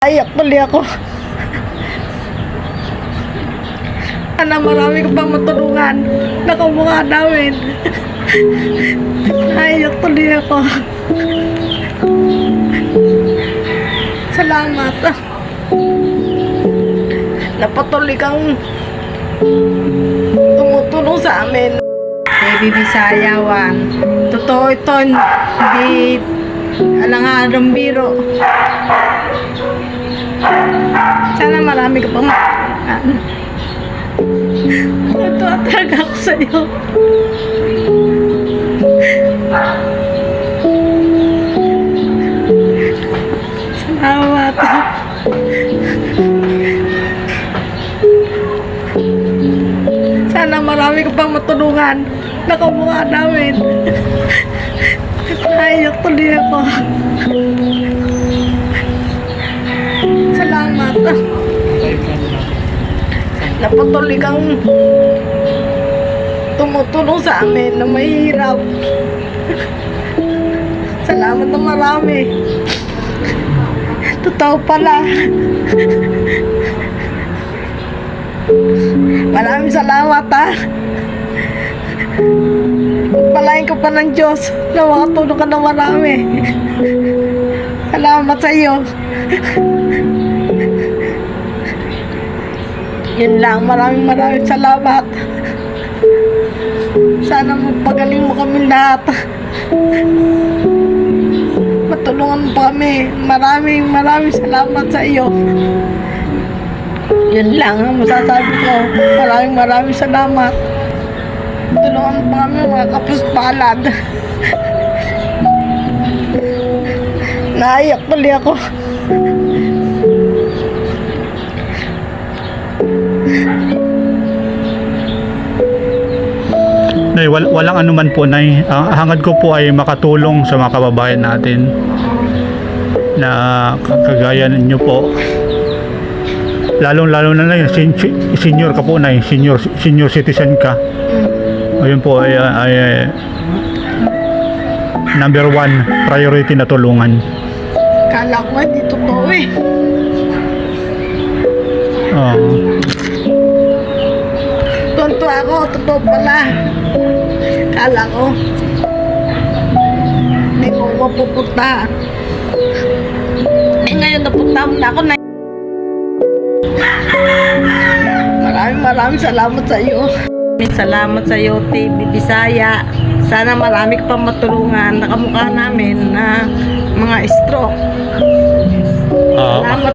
Ayak tuloy ako. Sana marami ka pang matulungan. Nakamukha namin. Ayak tuloy ako. Salamat. Napatuloy kang tumutulong sa amin. Baby Bisayawan. Totoo ito. Hindi alangang biro. Sana marami ka pang natuwa talaga ako sa'yo. Salamat. Sana marami ka pang matulungan. Nakamukha namin. Ayak tuloy ako. Salamat. Napatuloy kang tumutulong sa amin na mahirap. Salamat na marami. Totoo pala. Maraming salamat ha. Palain ka pa ng Diyos na makatulong ka na marami. Salamat sa iyo. Yun lang, maraming salamat. Sana magpagaling mo kami lahat. Matulungan mo kami. Maraming salamat sa iyo. Yun lang ang masasabi ko. Maraming salamat. Tulungan mo kami mga kapuspalad. Naiyak tuloy ako. Nay, walang anuman po, Nay. Ang hangad ko po ay makatulong sa mga kababayan natin na kagaya ninyo po. Lalo na Nay, senior ka po, Nay. Senior citizen ka. Ayun po ay number 1 priority na tulungan. Kala ko hindi totoo eh. Tonto ako, totoo pala. Kala ko hindi ko mapupunta. Eh ngayon napunta mo na ako na. Maraming salamat sa iyo. Salamat sa iyo, TV Bisaya. Sana marami ka pang matulungan na kamukha namin na mga stroke. Salamat.